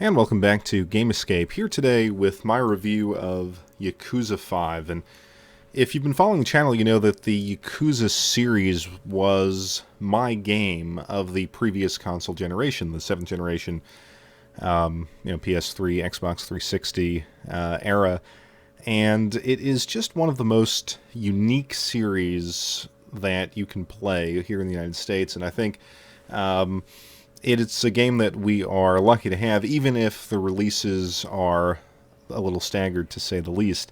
And welcome back to Game Escape, here today with my review of Yakuza 5. And if you've been following the channel, you know that the Yakuza series was my game of the previous console generation, the 7th generation, PS3, Xbox 360 era. And it is just one of the most unique series that you can play here in the United States. And I think it's a game that we are lucky to have, even if the releases are a little staggered, to say the least.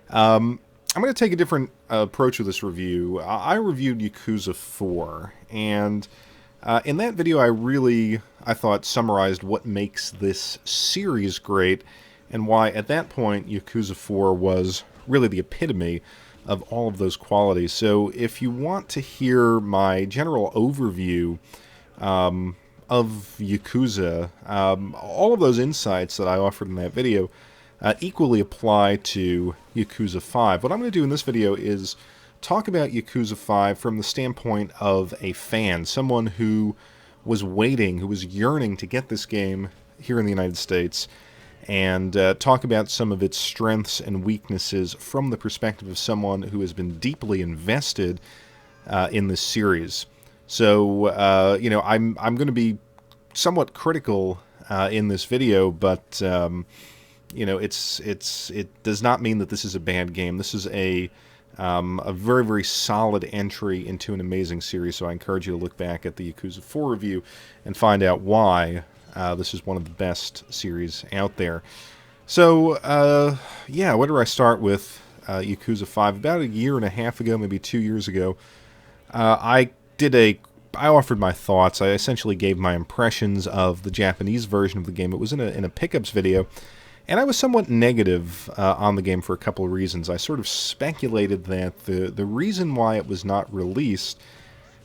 I'm going to take a different approach with this review. I reviewed Yakuza 4, and in that video I thought summarized what makes this series great, and why at that point Yakuza 4 was really the epitome of all of those qualities. So if you want to hear my general overview of Yakuza, all of those insights that I offered in that video equally apply to Yakuza 5. What I'm going to do in this video is talk about Yakuza 5 from the standpoint of a fan, someone who was waiting, who was yearning to get this game here in the United States, and talk about some of its strengths and weaknesses from the perspective of someone who has been deeply invested in this series. So, I'm going to be somewhat critical in this video, but it does not mean that this is a bad game. This is a very, very solid entry into an amazing series. So I encourage you to look back at the Yakuza 4 review and find out why this is one of the best series out there. So, where do I start with Yakuza 5? About a year and a half ago, maybe 2 years ago, I offered my thoughts. I essentially gave my impressions of the Japanese version of the game. It was in a pickups video, and I was somewhat negative on the game for a couple of reasons. I sort of speculated that the reason why it was not released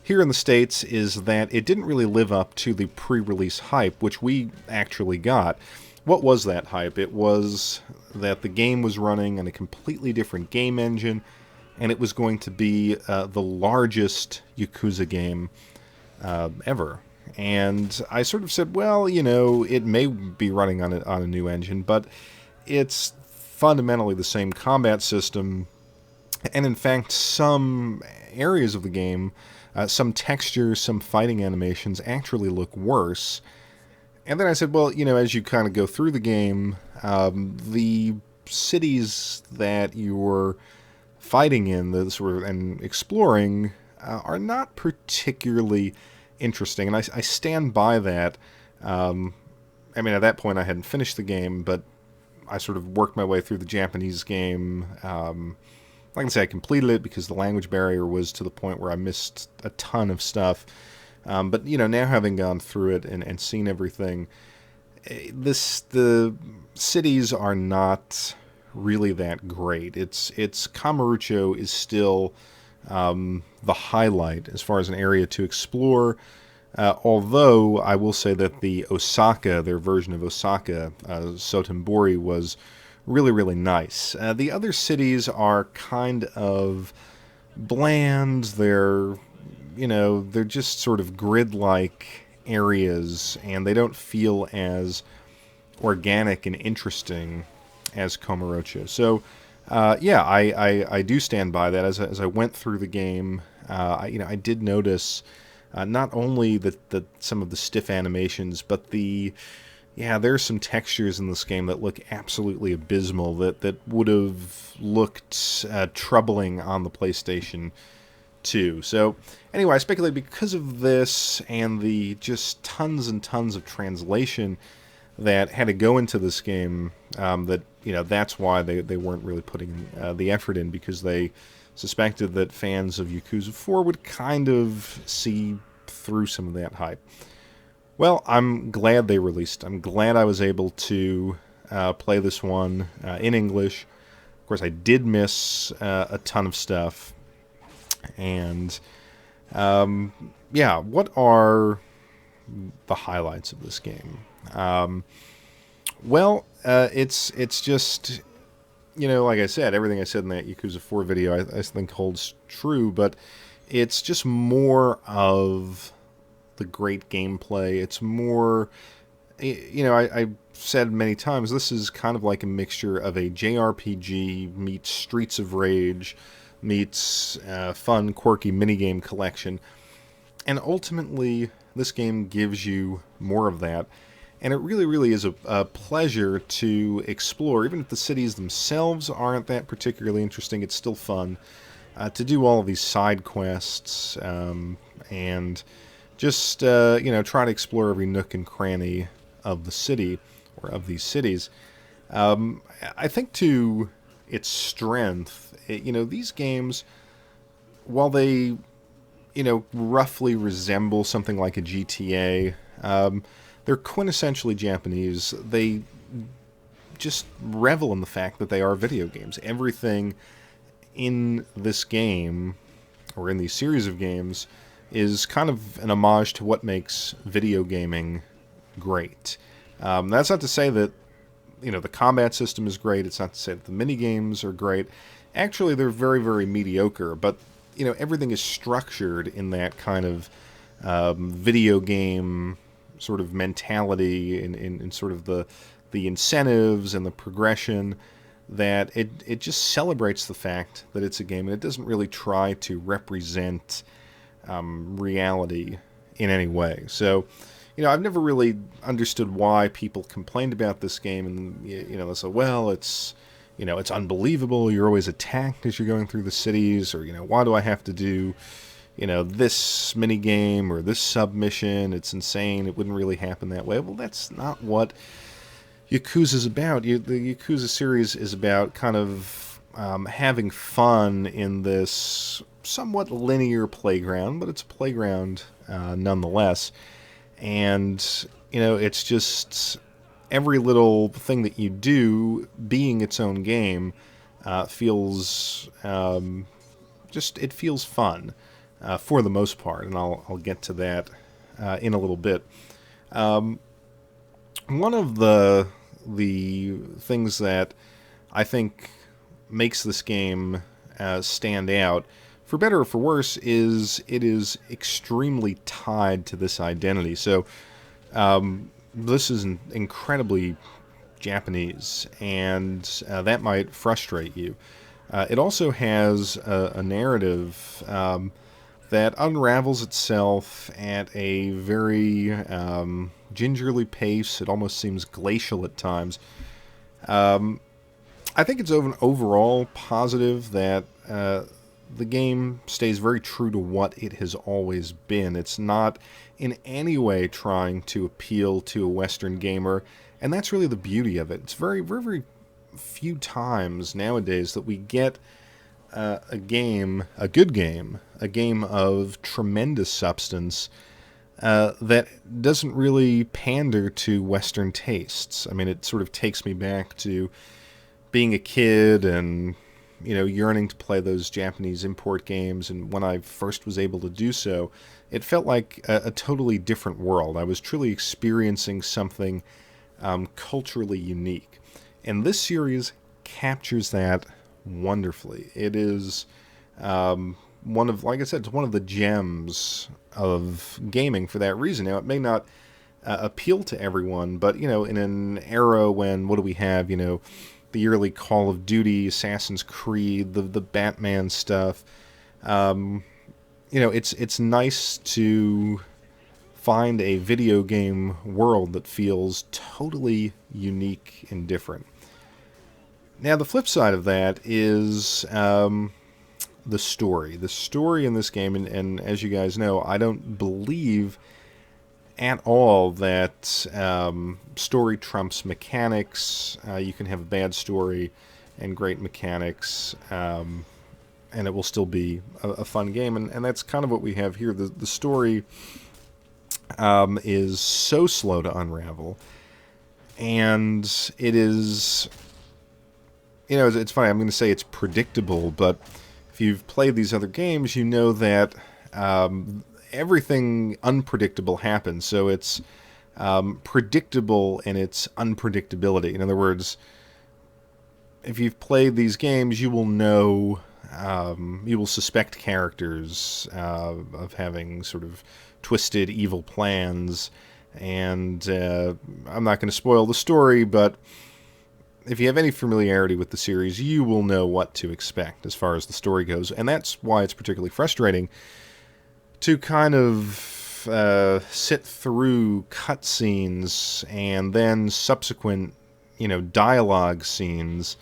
here in the States is that it didn't really live up to the pre-release hype, which we actually got. What was that hype? It was that the game was running on a completely different game engine, and it was going to be the largest Yakuza game ever. And I sort of said, well, it may be running on a new engine, but it's fundamentally the same combat system, and in fact, some areas of the game, some textures, some fighting animations actually look worse. And then I said, well, as you kind of go through the game, the cities that you're fighting in and exploring are not particularly interesting, and I stand by that. At that point I hadn't finished the game, but I sort of worked my way through the Japanese game. I can say I completed it because the language barrier was to the point where I missed a ton of stuff. But now having gone through it and seen everything, the cities are not really that great. It's Kamurocho is still the highlight as far as an area to explore, although I will say that the Osaka, their version of Osaka, Sotenbori, was really, really nice. The other cities are kind of bland. They're just sort of grid-like areas, and they don't feel as organic and interesting as Kamurocho. So, I do stand by that. As I went through the game, I did notice not only that some of the stiff animations, but there's some textures in this game that look absolutely abysmal, that would have looked troubling on the PlayStation 2. So anyway, I speculate because of this and the just tons and tons of translation that had to go into this game, that's why they weren't really putting the effort in, because they suspected that fans of Yakuza 4 would kind of see through some of that hype. Well, I'm glad they released. I'm glad I was able to play this one in English. Of course, I did miss a ton of stuff. And, what are the highlights of this game? It's just, like I said, everything I said in that Yakuza 4 video I think holds true, but it's just more of the great gameplay. It's more I've said many times, this is kind of like a mixture of a JRPG meets Streets of Rage meets fun, quirky minigame collection. And ultimately, this game gives you more of that. And it really, really is a pleasure to explore. Even if the cities themselves aren't that particularly interesting, it's still fun to do all of these side quests and just, try to explore every nook and cranny of the city or of these cities. I think to its strength, these games, while they, roughly resemble something like a GTA, they're quintessentially Japanese. They just revel in the fact that they are video games. Everything in this game, or in these series of games, is kind of an homage to what makes video gaming great. That's not to say that the combat system is great. It's not to say that the mini games are great. Actually, they're very, very mediocre. But everything is structured in that kind of video game sort of mentality, in sort of the incentives and the progression, that it just celebrates the fact that it's a game, and it doesn't really try to represent reality in any way. So, I've never really understood why people complained about this game, and they say, well, it's unbelievable. You're always attacked as you're going through the cities, or why do I have to do this mini game or this submission? It's insane. It wouldn't really happen that way. Well, that's not what Yakuza's about. The Yakuza series is about kind of having fun in this somewhat linear playground, but it's a playground nonetheless. And, it's just every little thing that you do being its own game feels it feels fun for the most part. And I'll get to that in a little bit. One of the things that I think makes this game stand out, for better or for worse, is it is extremely tied to this identity. So this is incredibly Japanese, and that might frustrate you. It also has a narrative that unravels itself at a very gingerly pace. It almost seems glacial at times. I think it's an overall positive that the game stays very true to what it has always been. It's not in any way trying to appeal to a Western gamer, and that's really the beauty of it. It's very, very, very few times nowadays that we get a good game, a game of tremendous substance that doesn't really pander to Western tastes. I mean, it sort of takes me back to being a kid and yearning to play those Japanese import games, and when I first was able to do so, it felt like a totally different world. I was truly experiencing something culturally unique. And this series captures that wonderfully. It is like I said, it's one of the gems of gaming for that reason. Now, it may not appeal to everyone, but, in an era when, what do we have, the early Call of Duty, Assassin's Creed, the Batman stuff. It's nice to find a video game world that feels totally unique and different. Now, the flip side of that is the story. The story in this game, and as you guys know, I don't believe at all that story trumps mechanics. You can have a bad story and great mechanics, and it will still be a fun game. And that's kind of what we have here. The story is so slow to unravel, and it is, it's funny, I'm going to say it's predictable, but if you've played these other games, you know that everything unpredictable happens. So it's predictable in its unpredictability. In other words, if you've played these games, you will know, you will suspect characters of having sort of twisted, evil plans, And I'm not going to spoil the story, but if you have any familiarity with the series, you will know what to expect as far as the story goes. And that's why it's particularly frustrating to kind of sit through cutscenes and then subsequent, dialogue scenes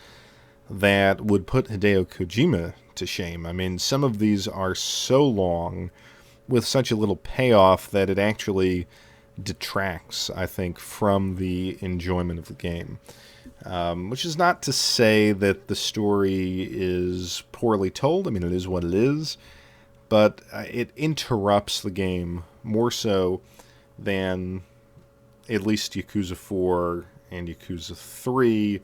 that would put Hideo Kojima to shame. I mean, some of these are so long with such a little payoff that it actually detracts, I think, from the enjoyment of the game. Which is not to say that the story is poorly told. I mean, it is what it is. But it interrupts the game more so than at least Yakuza 4 and Yakuza 3.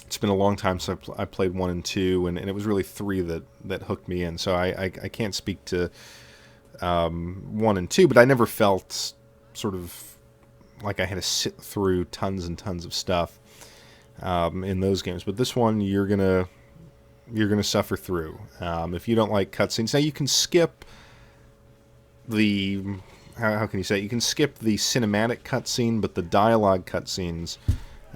It's been a long time since I played 1 and 2, and it was really 3 that hooked me in. So I can't speak to 1 and 2, but I never felt sort of like I had to sit through tons and tons of stuff in those games. But this one, you're gonna suffer through. If you don't like cutscenes, now you can skip the how can you say it? You can skip the cinematic cutscene, but the dialogue cutscenes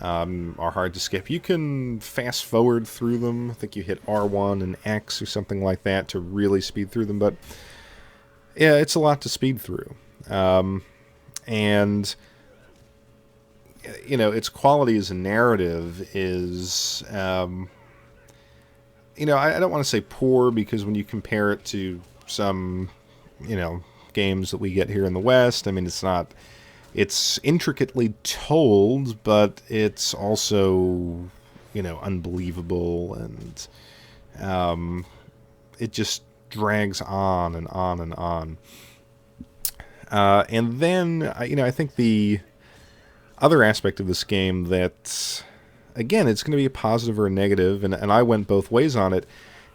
are hard to skip. You can fast forward through them. I think you hit R1 and X or something like that to really speed through them. But yeah, it's a lot to speed through, and its quality as a narrative is. I don't want to say poor, because when you compare it to some, games that we get here in the West, I mean, it's intricately told, but it's also, unbelievable, and it just drags on and on and on. And then, I think the other aspect of this game that, again, it's going to be a positive or a negative, and I went both ways on it,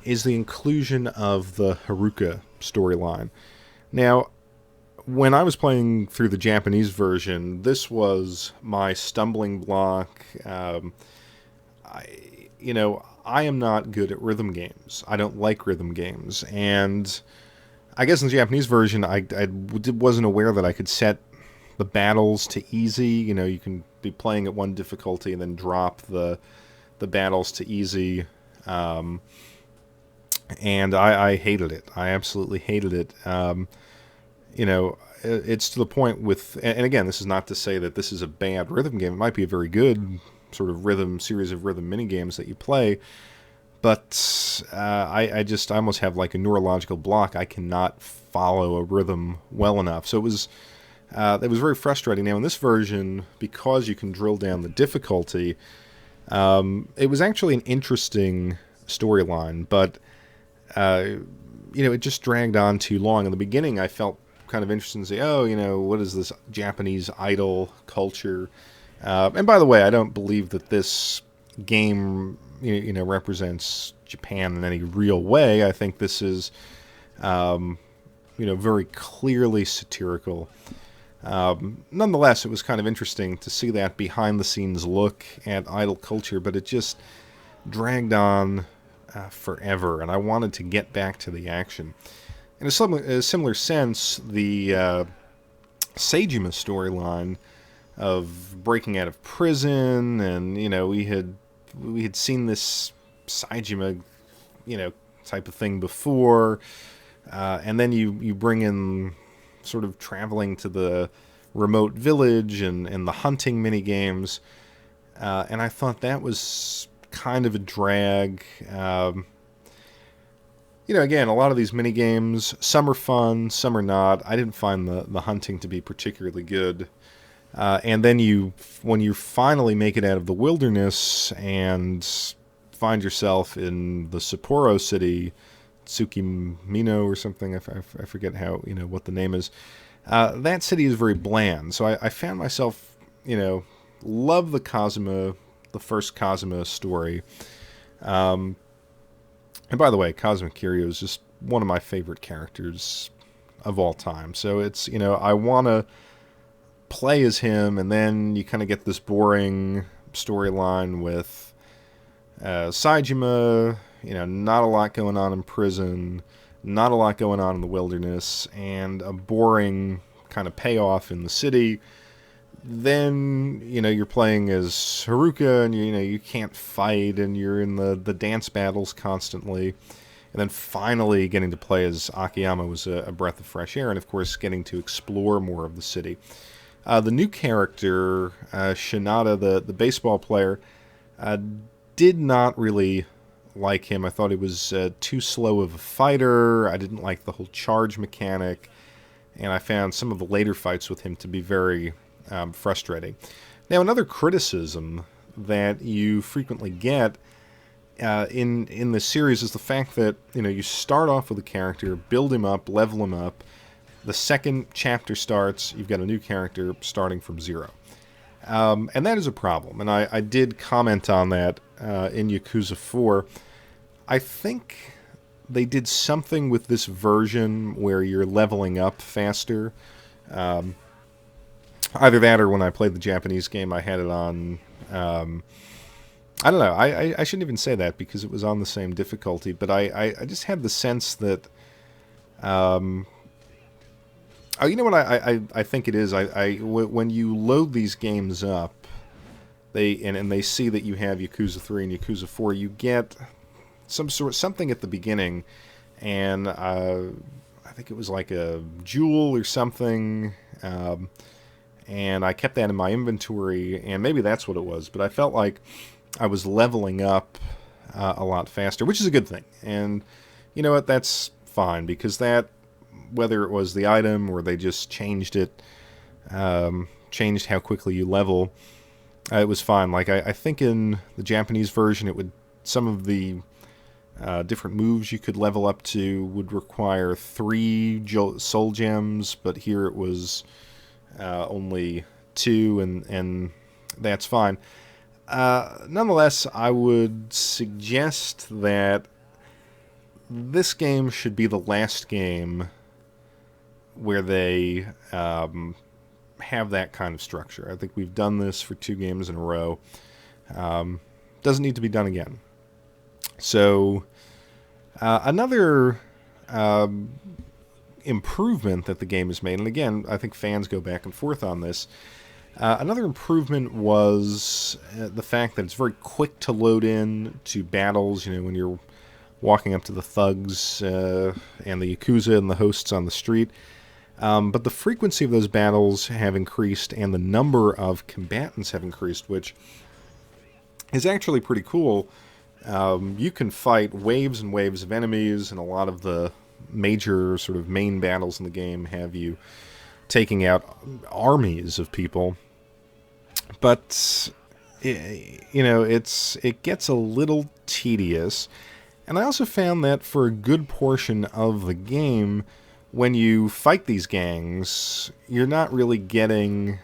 is the inclusion of the Haruka storyline. Now, when I was playing through the Japanese version, this was my stumbling block. I am not good at rhythm games. I don't like rhythm games, and I guess in the Japanese version, I wasn't aware that I could set the battles to easy. You can be playing at one difficulty and then drop the battles to easy. And I hated it. I absolutely hated it. It's to the point with, and again, this is not to say that this is a bad rhythm game. It might be a very good sort of series of rhythm mini games that you play, but I almost have like a neurological block. I cannot follow a rhythm well enough. So it was very frustrating. Now in this version, because you can drill down the difficulty, it was actually an interesting storyline, but it just dragged on too long. In the beginning, I felt kind of interested in say, what is this Japanese idol culture? And by the way, I don't believe that this game, represents Japan in any real way. I think this is, very clearly satirical. Nonetheless, it was kind of interesting to see that behind-the-scenes look at idol culture, but it just dragged on forever, and I wanted to get back to the action. In a similar sense, the Seijima storyline of breaking out of prison, and we had seen this Seijima, type of thing before, and then you bring in sort of traveling to the remote village and the hunting mini games, and I thought that was kind of a drag. Again, a lot of these mini games, some are fun, some are not. I didn't find the hunting to be particularly good. And then when you finally make it out of the wilderness and find yourself in the Sapporo city, Tsukimino or something, I forget how, what the name is. That city is very bland. So I found myself, love the first Kazuma story. And by the way, Kazuma Kiryu is just one of my favorite characters of all time. So it's, I want to play as him, and then you kind of get this boring storyline with Seijima, not a lot going on in prison, not a lot going on in the wilderness, and a boring kind of payoff in the city. Then, you're playing as Haruka, and you can't fight, and you're in the dance battles constantly. And then finally getting to play as Akiyama was a breath of fresh air, and of course getting to explore more of the city. The new character, Shinada, the baseball player, did not really like him. I thought he was too slow of a fighter. I didn't like the whole charge mechanic, and I found some of the later fights with him to be very frustrating. Now, another criticism that you frequently get in this series is the fact that you start off with a character, build him up, level him up. The second chapter starts, you've got a new character starting from zero, and that is a problem. And I did comment on that in Yakuza 4. I think they did something with this version where you're leveling up faster. Either that, or when I played the Japanese game, I had it on. I don't know. I shouldn't even say that because it was on the same difficulty, but I just had the sense that, oh, you know what I think it is? When you load these games up, they see that you have Yakuza 3 and Yakuza 4, you get something at the beginning, and I think it was like a jewel or something, and I kept that in my inventory, and maybe that's what it was, but I felt like I was leveling up a lot faster, which is a good thing. And you know what? That's fine, because that, whether it was the item or they just changed it, changed how quickly you level, it was fine. Like I think in the Japanese version, some of the different moves you could level up to would require 3 soul gems, but here it was only 2, and that's fine. Nonetheless, I would suggest that this game should be the last game where they have that kind of structure. I think we've done this for 2 games in a row. Doesn't need to be done again. So, another improvement that the game has made, and again, I think fans go back and forth on this. Another improvement was the fact that it's very quick to load in to battles, when you're walking up to the thugs and the Yakuza and the hosts on the street. But the frequency of those battles have increased, and the number of combatants have increased, which is actually pretty cool. You can fight waves and waves of enemies, and a lot of the major sort of main battles in the game have you taking out armies of people. But it gets a little tedious, and I also found that for a good portion of the game, when you fight these gangs, you're not really getting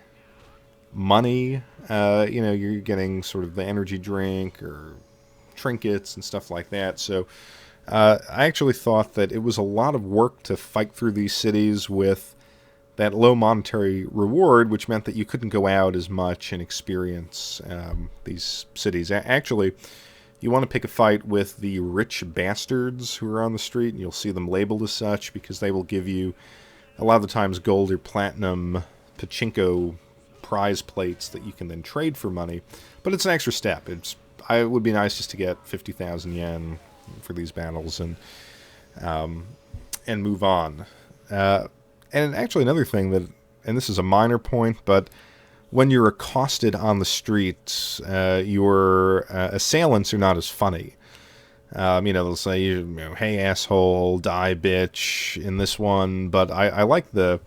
money. You're getting sort of the energy drink or trinkets and stuff like that. So I actually thought that it was a lot of work to fight through these cities with that low monetary reward, which meant that you couldn't go out as much and experience these cities. Actually, you want to pick a fight with the rich bastards who are on the street, and you'll see them labeled as such because they will give you, a lot of the times, gold or platinum pachinko prize plates that you can then trade for money. But it's an extra step. It would be nice just to get 50,000 yen for these battles and move on. And actually another thing that, and this is a minor point, but when you're accosted on the street, your assailants are not as funny. They'll say, hey asshole, die bitch in this one, but I like the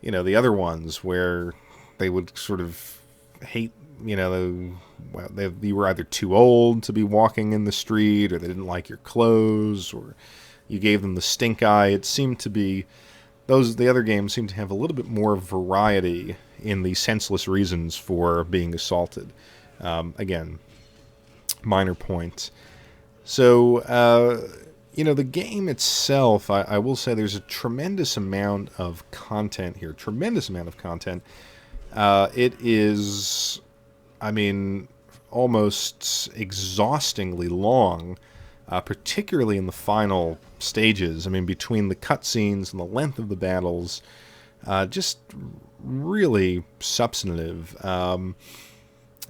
other ones where they would sort of hate, you were either too old to be walking in the street, or they didn't like your clothes, or you gave them the stink eye. It seemed to be, the other games seem to have a little bit more variety in the senseless reasons for being assaulted. Again, minor point. So, the game itself, I will say there's a tremendous amount of content here. Tremendous amount of content. It is, almost exhaustingly long, particularly in the final stages. Between the cutscenes and the length of the battles, Just really substantive.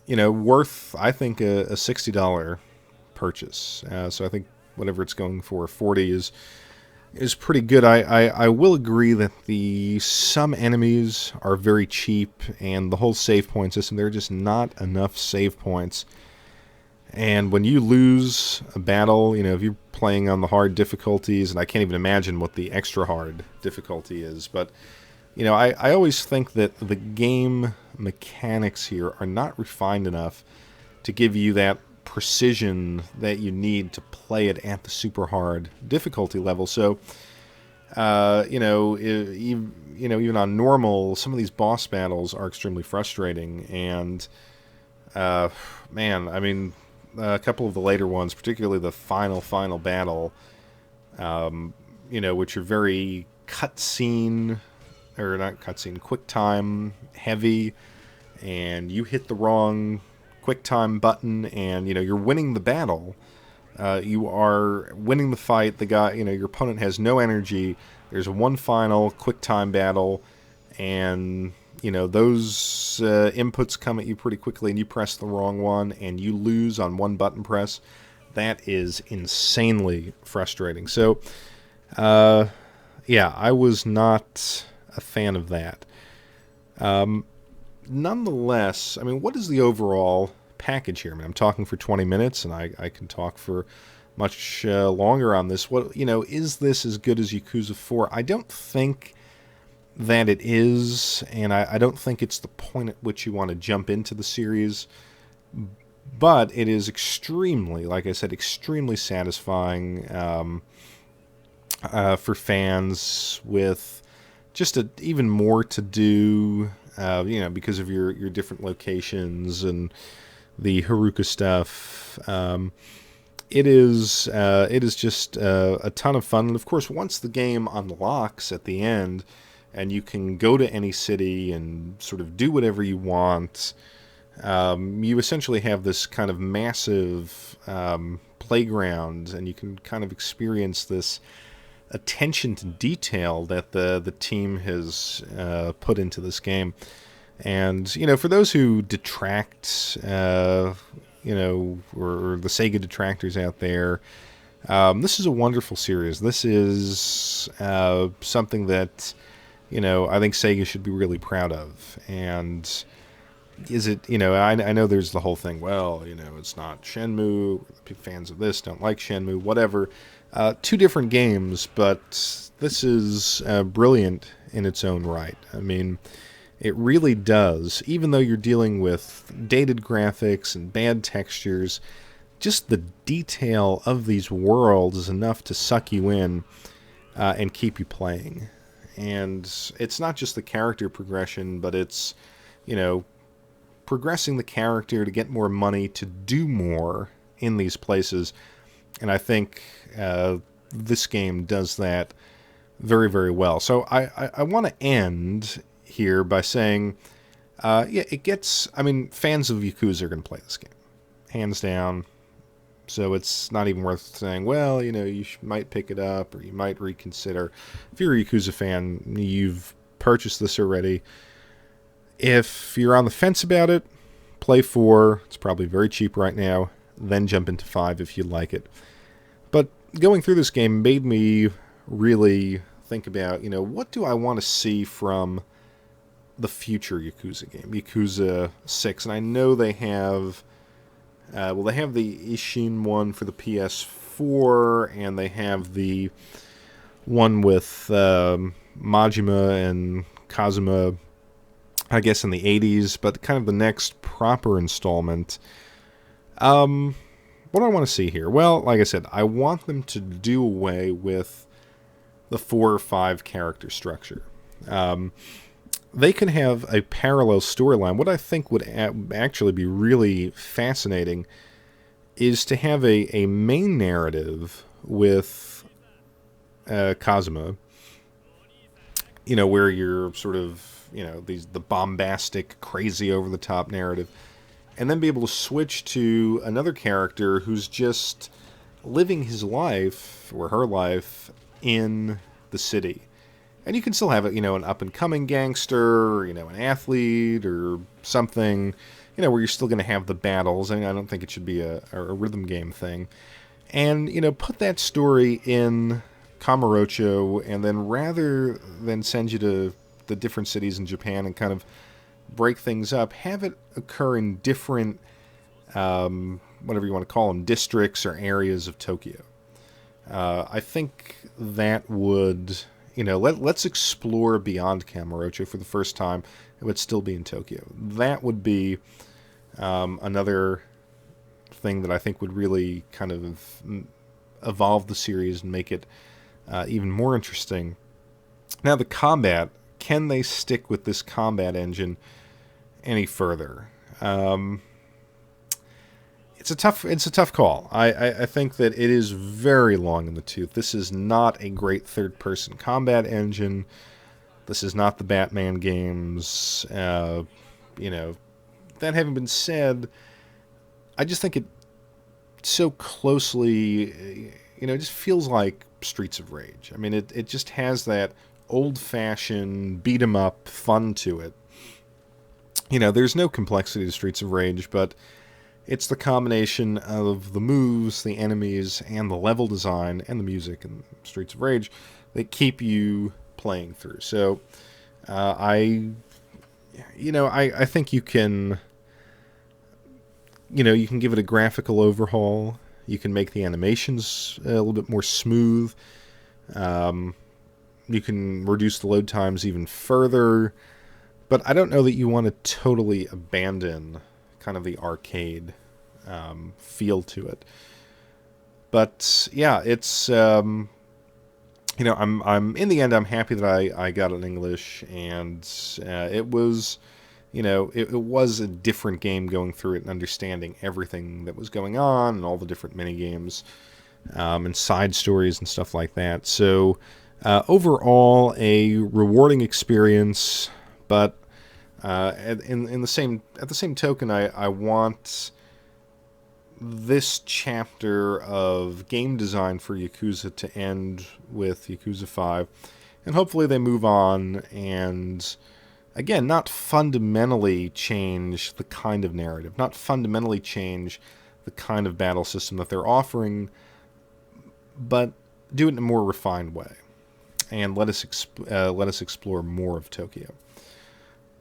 Worth, I think, a $60 purchase. So I think whatever it's going for, 40 is pretty good. I will agree that some enemies are very cheap, and the whole save point system, there are just not enough save points. And when you lose a battle, if you're playing on the hard difficulties, and I can't even imagine what the extra hard difficulty is, but I always think that the game mechanics here are not refined enough to give you that precision that you need to play it at the super hard difficulty level. So, even on normal, some of these boss battles are extremely frustrating. And, man, I mean, a couple of the later ones, particularly the final battle, which are very cutscene, or not cutscene, quick time heavy, and you hit the wrong quick time button, and you're winning the battle. You are winning the fight. The guy, your opponent has no energy. There's one final quick time battle, and those inputs come at you pretty quickly, and you press the wrong one, and you lose on one button press. That is insanely frustrating. So, yeah, I was not a fan of that. Nonetheless, I mean, what is the overall package here? I mean, I'm talking for 20 minutes, and I can talk for much longer on this. Is this as good as Yakuza 4? I don't think that it is, and I don't think it's the point at which you want to jump into the series. But it is extremely, like I said, extremely satisfying for fans with just even more to do, because of your different locations and the Haruka stuff. It is just a ton of fun. And of course, once the game unlocks at the end, and you can go to any city and sort of do whatever you want, you essentially have this kind of massive playground, and you can kind of experience this attention to detail that the team has put into this game. And for those who detract, or the Sega detractors out there, this is a wonderful series. This is something that I think Sega should be really proud of. And is it, I know there's the whole thing, well, it's not Shenmue, fans of this don't like Shenmue, whatever. Two different games, but this is brilliant in its own right. I mean, it really does, even though you're dealing with dated graphics and bad textures, just the detail of these worlds is enough to suck you in and keep you playing. And it's not just the character progression, but it's, progressing the character to get more money to do more in these places. And I think this game does that very, very well. So I want to end here by saying, it gets, fans of Yakuza are going to play this game, hands down. So it's not even worth saying, well, you might pick it up or you might reconsider. If you're a Yakuza fan, you've purchased this already. If you're on the fence about it, play 4. It's probably very cheap right now. Then jump into 5 if you like it. But going through this game made me really think about, what do I want to see from the future Yakuza game, Yakuza 6. And I know they have, they have the Ishin one for the PS4, and they have the one with Majima and Kazuma, I guess, in the 80s, but kind of the next proper installment. What do I want to see here? Well, like I said, I want them to do away with the 4 or 5 character structure. They can have a parallel storyline. What I think would actually be really fascinating is to have a main narrative with Kazuma, where you're sort of, the bombastic, crazy, over-the-top narrative, and then be able to switch to another character who's just living his life, or her life, in the city. And you can still have it, an up-and-coming gangster, an athlete or something, where you're still going to have the battles. And I don't think it should be a rhythm game thing. And, put that story in Kamurocho, and then rather than send you to the different cities in Japan and kind of break things up, have it occur in different, whatever you want to call them, districts or areas of Tokyo. I think that would, let's explore beyond Kamurocho for the first time. It would still be in Tokyo. That would be another thing that I think would really kind of evolve the series and make it even more interesting. Now, the combat, can they stick with this combat engine any further? It's a tough call. I think that it is very long in the tooth. This is not a great third-person combat engine. This is not the Batman games. That having been said, I just think it so closely, it just feels like Streets of Rage. I mean, it just has that old-fashioned, beat-em-up fun to it. There's no complexity to Streets of Rage, but it's the combination of the moves, the enemies, and the level design, and the music in Streets of Rage that keep you playing through. So, I think you can... you can give it a graphical overhaul. You can make the animations a little bit more smooth. You can reduce the load times even further. But I don't know that you want to totally abandon kind of the arcade feel to it. But yeah, it's I'm in the end, I'm happy that I got it in English, and it was. It was a different game going through it and understanding everything that was going on and all the different mini-games and side stories and stuff like that. So overall, a rewarding experience, but at the same token, I want this chapter of game design for Yakuza to end with Yakuza 5, and hopefully they move on and... Again, not fundamentally change the kind of narrative, not fundamentally change the kind of battle system that they're offering, but do it in a more refined way, and let us explore more of Tokyo.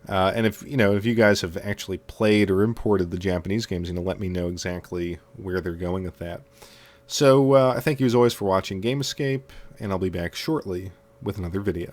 And if you guys have actually played or imported the Japanese games, let me know exactly where they're going with that. So I thank you as always for watching Game Escape, and I'll be back shortly with another video.